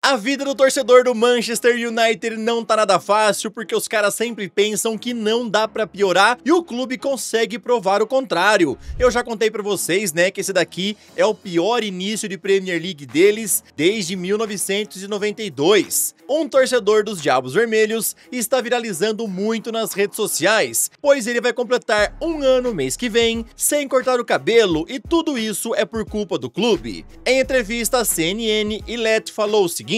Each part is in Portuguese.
A vida do torcedor do Manchester United não tá nada fácil, porque os caras sempre pensam que não dá pra piorar e o clube consegue provar o contrário. Eu já contei pra vocês, né, que esse daqui é o pior início de Premier League deles desde 1992. Um torcedor dos Diabos Vermelhos está viralizando muito nas redes sociais, pois ele vai completar um ano mês que vem, sem cortar o cabelo, e tudo isso é por culpa do clube. Em entrevista à CNN, Ilett falou o seguinte: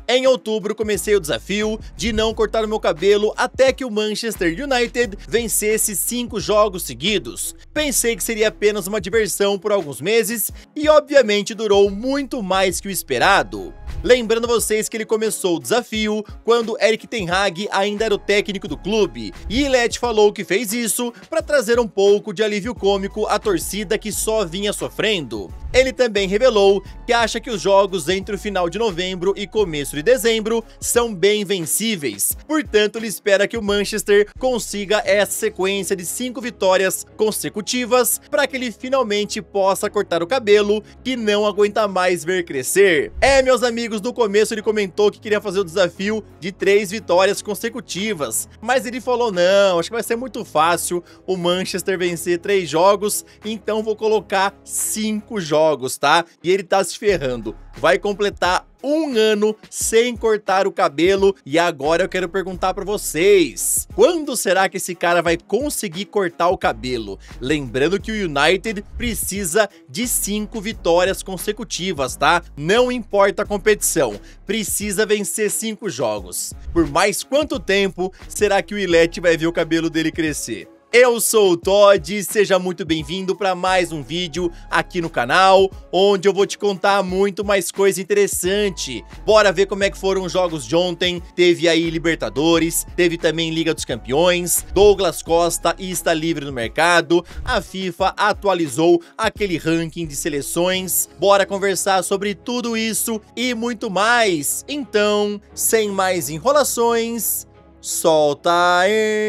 em outubro comecei o desafio de não cortar o meu cabelo até que o Manchester United vencesse 5 jogos seguidos. Pensei que seria apenas uma diversão por alguns meses e obviamente durou muito mais que o esperado. Lembrando vocês que ele começou o desafio quando Erik ten Hag ainda era o técnico do clube, e Ilett falou que fez isso para trazer um pouco de alívio cômico à torcida que só vinha sofrendo. Ele também revelou que acha que os jogos entre o final de novembro e começo de dezembro são bem vencíveis, portanto ele espera que o Manchester consiga essa sequência de 5 vitórias consecutivas para que ele finalmente possa cortar o cabelo que não aguenta mais ver crescer. Meus amigos, no começo ele comentou que queria fazer o desafio de 3 vitórias consecutivas, mas ele falou: não, acho que vai ser muito fácil o Manchester vencer 3 jogos, então vou colocar 5 jogos, tá? E ele tá se ferrando. Vai completar um ano sem cortar o cabelo e agora eu quero perguntar pra vocês: quando será que esse cara vai conseguir cortar o cabelo? Lembrando que o United precisa de 5 vitórias consecutivas, tá? Não importa a competição, precisa vencer 5 jogos. Por mais quanto tempo será que o Ilett vai ver o cabelo dele crescer? Eu sou o Todd, seja muito bem-vindo para mais um vídeo aqui no canal, onde eu vou te contar muito mais coisa interessante. Bora ver como é que foram os jogos de ontem. Teve aí Libertadores, teve também Liga dos Campeões, Douglas Costa está livre no mercado, a FIFA atualizou aquele ranking de seleções. Bora conversar sobre tudo isso e muito mais. Então, sem mais enrolações, solta a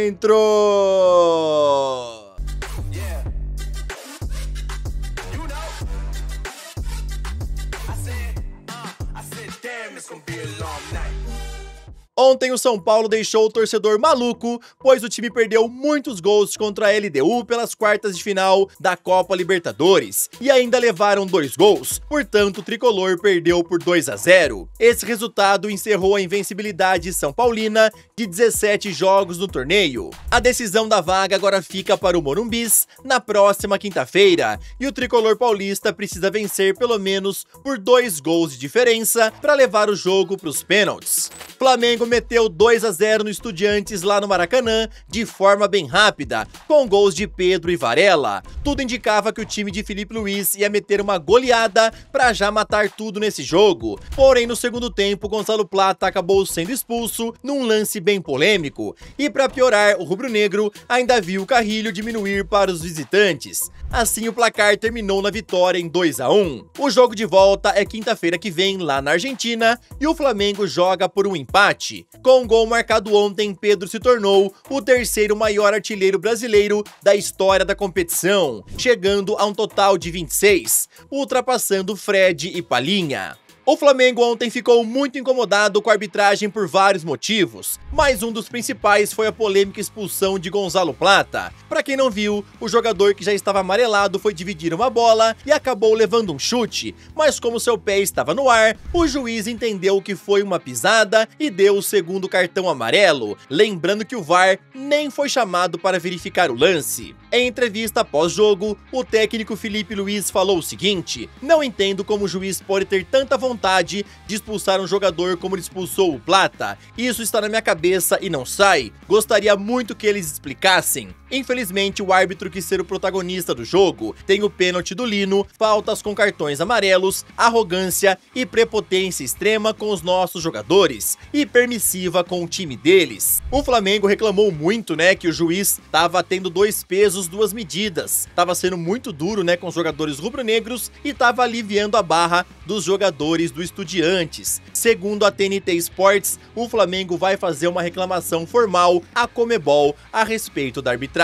intro! Ontem o São Paulo deixou o torcedor maluco, pois o time perdeu muitos gols contra a LDU pelas quartas de final da Copa Libertadores, e ainda levaram 2 gols, portanto o tricolor perdeu por 2-0. Esse resultado encerrou a invencibilidade são paulina de 17 jogos no torneio. A decisão da vaga agora fica para o Morumbis na próxima quinta-feira, e o tricolor paulista precisa vencer pelo menos por 2 gols de diferença para levar o jogo para os pênaltis. Flamengo meteu 2-0 no Estudiantes lá no Maracanã de forma bem rápida, com gols de Pedro e Varela. Tudo indicava que o time de Filipe Luís ia meter uma goleada para já matar tudo nesse jogo. Porém, no segundo tempo, Gonzalo Plata acabou sendo expulso num lance bem polêmico. E para piorar, o rubro-negro ainda viu o Carrilho diminuir para os visitantes. Assim, o placar terminou na vitória em 2-1. O jogo de volta é quinta-feira que vem lá na Argentina e o Flamengo joga por um empate. Com um gol marcado ontem, Pedro se tornou o 3º maior artilheiro brasileiro da história da competição, chegando a um total de 26, ultrapassando Fred e Palhinha. O Flamengo ontem ficou muito incomodado com a arbitragem por vários motivos, mas um dos principais foi a polêmica expulsão de Gonzalo Plata. Para quem não viu, o jogador que já estava amarelado foi dividir uma bola e acabou levando um chute, mas como seu pé estava no ar, o juiz entendeu que foi uma pisada e deu o 2º cartão amarelo, lembrando que o VAR nem foi chamado para verificar o lance. Em entrevista pós-jogo, o técnico Filipe Luís falou o seguinte: não entendo como o juiz pode ter tanta vontade de expulsar um jogador como ele expulsou o Plata. Isso está na minha cabeça e não sai. Gostaria muito que eles explicassem. Infelizmente, o árbitro quis ser o protagonista do jogo. Tem o pênalti do Lino, faltas com cartões amarelos, arrogância e prepotência extrema com os nossos jogadores e permissiva com o time deles. O Flamengo reclamou muito, né, que o juiz estava tendo 2 pesos, 2 medidas. Tava sendo muito duro, né, com os jogadores rubro-negros e tava aliviando a barra dos jogadores do Estudiantes. Segundo a TNT Sports, o Flamengo vai fazer uma reclamação formal à Conmebol a respeito da arbitragem.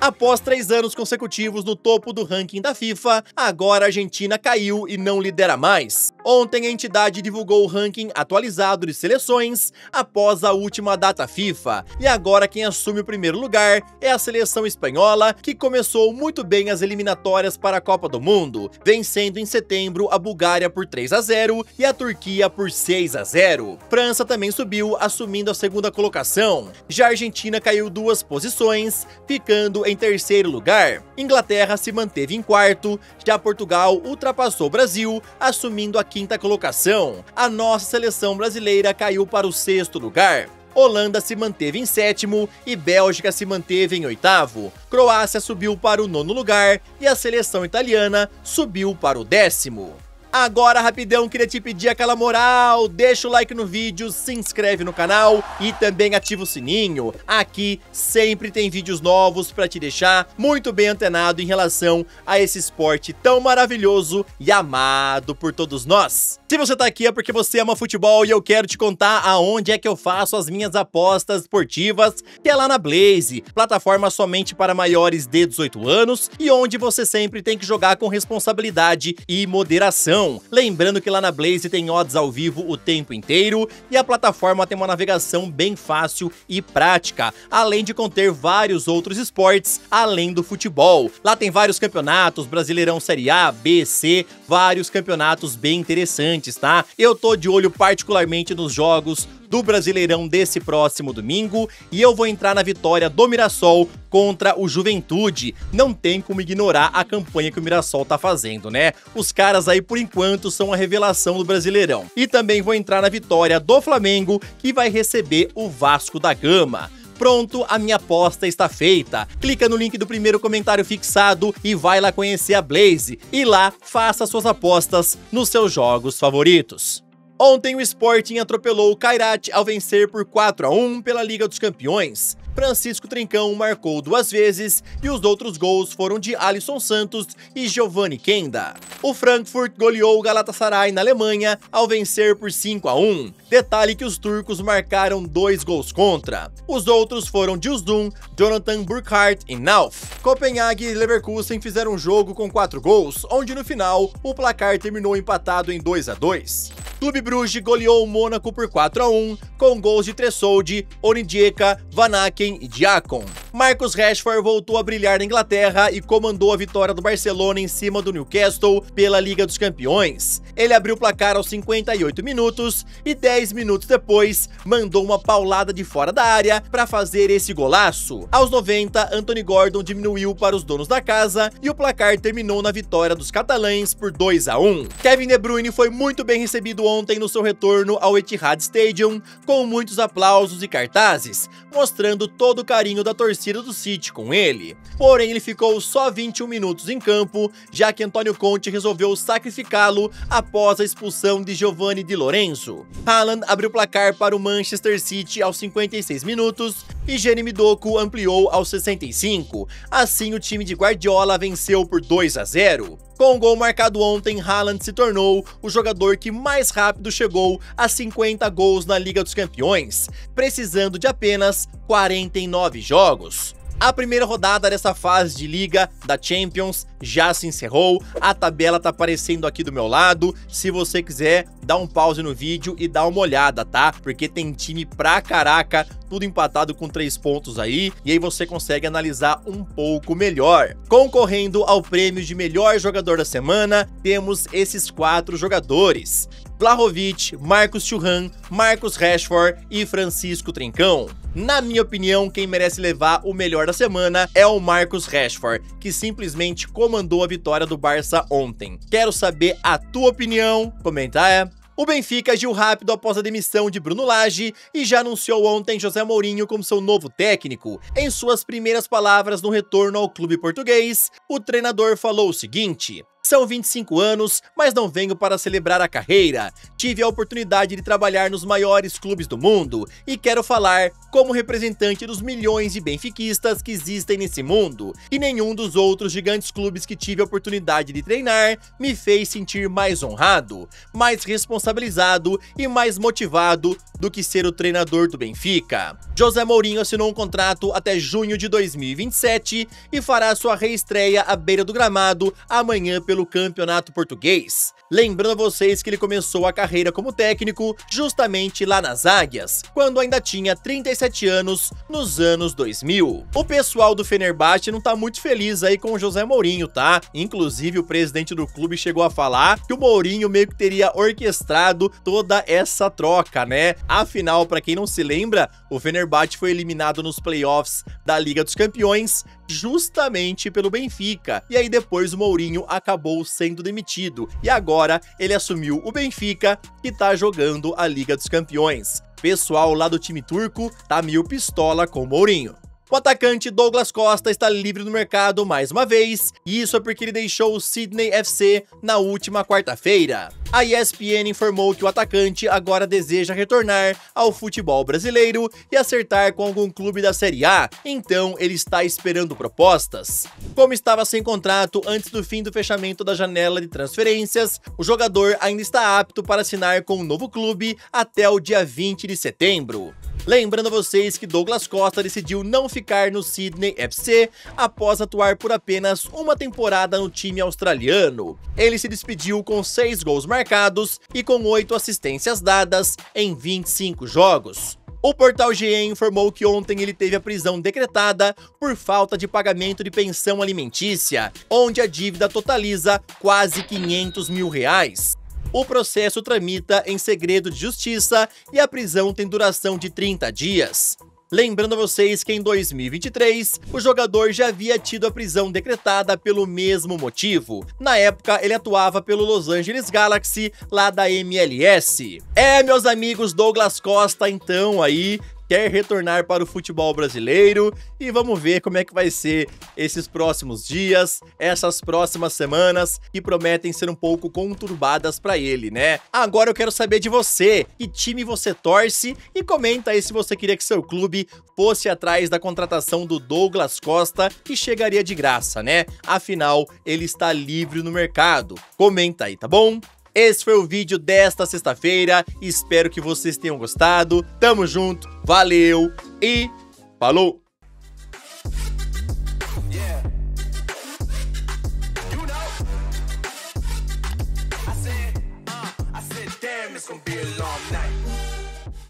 Após 3 anos consecutivos no topo do ranking da FIFA, agora a Argentina caiu e não lidera mais. Ontem a entidade divulgou o ranking atualizado de seleções após a última data FIFA, e agora quem assume o primeiro lugar é a seleção espanhola, que começou muito bem as eliminatórias para a Copa do Mundo, vencendo em setembro a Bulgária por 3-0 e a Turquia por 6-0. França também subiu, assumindo a segunda colocação. Já a Argentina caiu 2 posições, ficando em terceiro lugar. Inglaterra se manteve em quarto, já Portugal ultrapassou o Brasil, assumindo a quinta colocação. A nossa seleção brasileira caiu para o sexto lugar. Holanda se manteve em sétimo e Bélgica se manteve em oitavo. Croácia subiu para o nono lugar e a seleção italiana subiu para o 10º. Agora, rapidão, queria te pedir aquela moral, deixa o like no vídeo, se inscreve no canal e também ativa o sininho. Aqui sempre tem vídeos novos para te deixar muito bem antenado em relação a esse esporte tão maravilhoso e amado por todos nós. Se você tá aqui é porque você ama futebol e eu quero te contar aonde é que eu faço as minhas apostas esportivas, que é lá na Blaze, plataforma somente para maiores de 18 anos e onde você sempre tem que jogar com responsabilidade e moderação. Lembrando que lá na Blaze tem odds ao vivo o tempo inteiro e a plataforma tem uma navegação bem fácil e prática, além de conter vários outros esportes além do futebol. Lá tem vários campeonatos, Brasileirão Série A, B, C, vários campeonatos bem interessantes, tá? Eu tô de olho particularmente nos jogos do Brasileirão desse próximo domingo e eu vou entrar na vitória do Mirassol contra o Juventude. Não tem como ignorar a campanha que o Mirassol tá fazendo, né? Os caras aí, por enquanto, são a revelação do Brasileirão. E também vou entrar na vitória do Flamengo, que vai receber o Vasco da Gama. Pronto, a minha aposta está feita. Clica no link do primeiro comentário fixado e vai lá conhecer a Blaze. E lá, faça suas apostas nos seus jogos favoritos. Ontem o Sporting atropelou o Kairat ao vencer por 4-1 pela Liga dos Campeões. Francisco Trincão marcou 2 vezes e os outros gols foram de Alisson Santos e Giovanni Kenda. O Frankfurt goleou o Galatasaray na Alemanha ao vencer por 5-1. Detalhe que os turcos marcaram 2 gols contra. Os outros foram de Uzun, Jonathan Burkhardt e Nauf. Copenhague e Leverkusen fizeram um jogo com 4 gols, onde no final o placar terminou empatado em 2-2. Clube Brugge goleou o Mônaco por 4-1, com gols de Tressoldi, Onidieka, Van Aken e Diakon. Marcus Rashford voltou a brilhar na Inglaterra e comandou a vitória do Barcelona em cima do Newcastle pela Liga dos Campeões. Ele abriu o placar aos 58 minutos e 10 minutos depois mandou uma paulada de fora da área para fazer esse golaço. Aos 90, Anthony Gordon diminuiu para os donos da casa e o placar terminou na vitória dos catalães por 2-1. Kevin De Bruyne foi muito bem recebido ontem no seu retorno ao Etihad Stadium, com muitos aplausos e cartazes, mostrando todo o carinho da torcida do City com ele. Porém, ele ficou só 21 minutos em campo, já que Antônio Conte resolveu sacrificá-lo após a expulsão de Giovanni Di Lorenzo. Haaland abriu o placar para o Manchester City aos 56 minutos e Jeremy Doku ampliou aos 65. Assim, o time de Guardiola venceu por 2-0. Com o gol marcado ontem, Haaland se tornou o jogador que mais rápido chegou a 50 gols na Liga dos Campeões, precisando de apenas 49 jogos. A primeira rodada dessa fase de Liga da Champions já se encerrou, a tabela tá aparecendo aqui do meu lado. Se você quiser, dá um pause no vídeo e dá uma olhada, tá? Porque tem time pra caraca, tudo empatado com 3 pontos aí, e aí você consegue analisar um pouco melhor. Concorrendo ao prêmio de melhor jogador da semana, temos esses 4 jogadores: Vlahovic, Marcus Thuram, Marcus Rashford e Francisco Trincão. Na minha opinião, quem merece levar o melhor da semana é o Marcus Rashford, que simplesmente comandou a vitória do Barça ontem. Quero saber a tua opinião, comenta aí. O Benfica agiu rápido após a demissão de Bruno Lage e já anunciou ontem José Mourinho como seu novo técnico. Em suas primeiras palavras no retorno ao clube português, o treinador falou o seguinte: São 25 anos, mas não venho para celebrar a carreira. Tive a oportunidade de trabalhar nos maiores clubes do mundo e quero falar como representante dos milhões de benfiquistas que existem nesse mundo. E nenhum dos outros gigantes clubes que tive a oportunidade de treinar me fez sentir mais honrado, mais responsabilizado e mais motivado do que ser o treinador do Benfica. José Mourinho assinou um contrato até junho de 2027 e fará sua reestreia à beira do gramado amanhã pelo pelo Campeonato Português. Lembrando a vocês que ele começou a carreira como técnico justamente lá nas Águias, quando ainda tinha 37 anos, nos anos 2000. O pessoal do Fenerbahçe não tá muito feliz aí com o José Mourinho, tá? Inclusive o presidente do clube chegou a falar que o Mourinho meio que teria orquestrado toda essa troca, né? Afinal, pra quem não se lembra, o Fenerbahçe foi eliminado nos playoffs da Liga dos Campeões justamente pelo Benfica. E aí depois o Mourinho acabou sendo demitido. E agora ele assumiu o Benfica, que tá jogando a Liga dos Campeões. Pessoal lá do time turco tá meio pistola com o Mourinho. O atacante Douglas Costa está livre no mercado mais uma vez, e isso é porque ele deixou o Sydney FC na última quarta-feira. A ESPN informou que o atacante agora deseja retornar ao futebol brasileiro e acertar com algum clube da Série A, então ele está esperando propostas. Como estava sem contrato antes do fim do fechamento da janela de transferências, o jogador ainda está apto para assinar com um novo clube até o dia 20 de setembro. Lembrando a vocês que Douglas Costa decidiu não ficar no Sydney FC após atuar por apenas uma temporada no time australiano. Ele se despediu com 6 gols marcados e com 8 assistências dadas em 25 jogos. O portal GE informou que ontem ele teve a prisão decretada por falta de pagamento de pensão alimentícia, onde a dívida totaliza quase R$500 mil. O processo tramita em segredo de justiça e a prisão tem duração de 30 dias. Lembrando a vocês que em 2023, o jogador já havia tido a prisão decretada pelo mesmo motivo. Na época, ele atuava pelo Los Angeles Galaxy, lá da MLS. Meus amigos, Douglas Costa, então, aí quer retornar para o futebol brasileiro e vamos ver como é que vai ser esses próximos dias, essas próximas semanas que prometem ser um pouco conturbadas para ele, né? Agora eu quero saber de você, que time você torce e comenta aí se você queria que seu clube fosse atrás da contratação do Douglas Costa, que chegaria de graça, né? Afinal, ele está livre no mercado. Comenta aí, tá bom? Esse foi o vídeo desta sexta-feira, espero que vocês tenham gostado, tamo junto, valeu e falou! It's gonna be a long night.